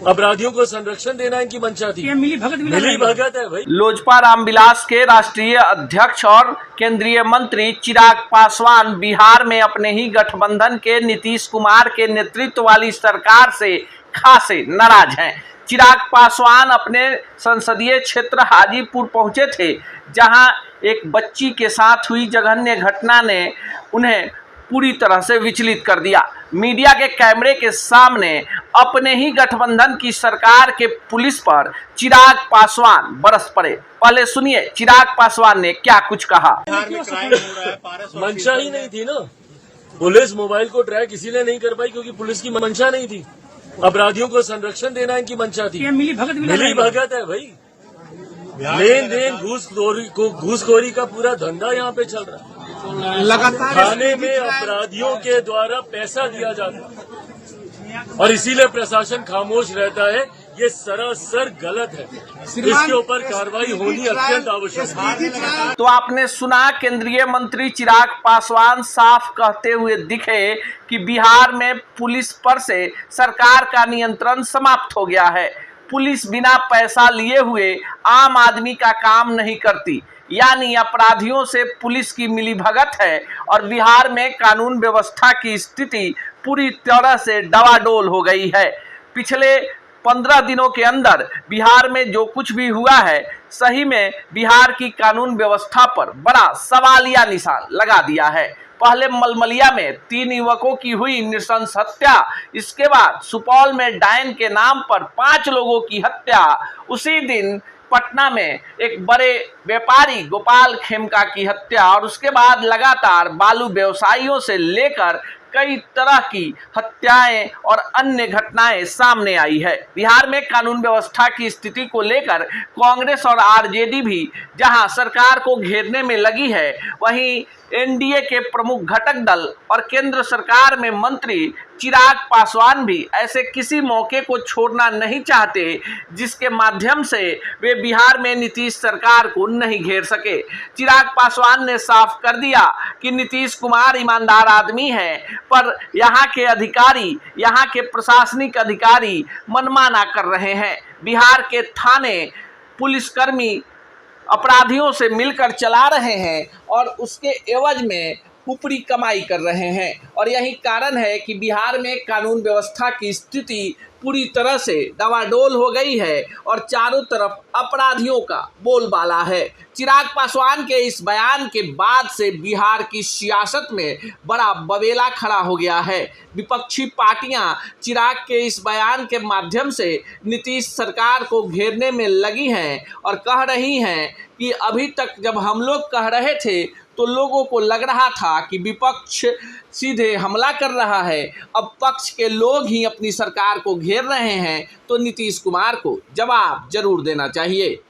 अपराधियों को संरक्षण देना इनकी मंशा थी। मिली भगत है भाई। लोजपा रामविलास के राष्ट्रीय अध्यक्ष और केंद्रीय मंत्री चिराग पासवान बिहार में अपने ही गठबंधन के नीतीश कुमार के नेतृत्व वाली सरकार से खासे नाराज हैं। चिराग पासवान अपने संसदीय क्षेत्र हाजीपुर पहुंचे थे, जहां एक बच्ची के साथ हुई जघन्य घटना ने उन्हें पूरी तरह से विचलित कर दिया। मीडिया के कैमरे के सामने अपने ही गठबंधन की सरकार के पुलिस पर चिराग पासवान बरस पड़े। पहले सुनिए चिराग पासवान ने क्या कुछ कहा। मंशा ही नहीं थी ना, पुलिस मोबाइल को ट्रैक इसीलिए नहीं कर पाई क्योंकि पुलिस की मंशा नहीं थी। अपराधियों को संरक्षण देना इनकी मंशा थी। मिली भगत है भाई। लेन देन घूसखोरी का पूरा धंधा यहाँ पे चल रहा है। लगातार थाने में अपराधियों के द्वारा पैसा दिया जाता है और इसीलिए प्रशासन खामोश रहता है। ये सरासर गलत है, इसके ऊपर कार्रवाई होनी अत्यंत आवश्यक है। तो आपने सुना, केंद्रीय मंत्री चिराग पासवान साफ कहते हुए दिखे कि बिहार में पुलिस पर से सरकार का नियंत्रण समाप्त हो गया है। पुलिस बिना पैसा लिए हुए आम आदमी का काम नहीं करती, यानी अपराधियों से पुलिस की मिलीभगत है और बिहार में कानून व्यवस्था की स्थिति पूरी तरह से डवाडोल हो गई है। पिछले 15 दिनों के अंदर बिहार में जो कुछ भी हुआ है, सही में बिहार की कानून व्यवस्था पर बड़ा सवालिया निशान लगा दिया है। पहले मलमलिया में 3 युवकों की हुई नृशंस हत्या, इसके बाद सुपौल में डायन के नाम पर 5 लोगों की हत्या, उसी दिन पटना में एक बड़े व्यापारी गोपाल खेमका की हत्या और उसके बाद लगातार बालू व्यवसायियों से लेकर कई तरह की हत्याएं और अन्य घटनाएं सामने आई है। बिहार में कानून व्यवस्था की स्थिति को लेकर कांग्रेस और आरजेडी भी जहां सरकार को घेरने में लगी है, वहीं एनडीए के प्रमुख घटक दल और केंद्र सरकार में मंत्री चिराग पासवान भी ऐसे किसी मौके को छोड़ना नहीं चाहते जिसके माध्यम से वे बिहार में नीतीश सरकार को नहीं घेर सके। चिराग पासवान ने साफ कर दिया कि नीतीश कुमार ईमानदार आदमी है, पर यहाँ के अधिकारी, यहाँ के प्रशासनिक अधिकारी मनमाना कर रहे हैं। बिहार के थाने पुलिसकर्मी अपराधियों से मिलकर चला रहे हैं और उसके एवज में ऊपरी कमाई कर रहे हैं और यही कारण है कि बिहार में कानून व्यवस्था की स्थिति पूरी तरह से डवाडोल हो गई है और चारों तरफ अपराधियों का बोलबाला है। चिराग पासवान के इस बयान के बाद से बिहार की सियासत में बड़ा बवेला खड़ा हो गया है। विपक्षी पार्टियां चिराग के इस बयान के माध्यम से नीतीश सरकार को घेरने में लगी हैं और कह रही हैं कि अभी तक जब हम लोग कह रहे थे तो लोगों को लग रहा था कि विपक्ष सीधे हमला कर रहा है, अब पक्ष के लोग ही अपनी सरकार को घेर रहे हैं, तो नीतीश कुमार को जवाब जरूर देना चाहिए।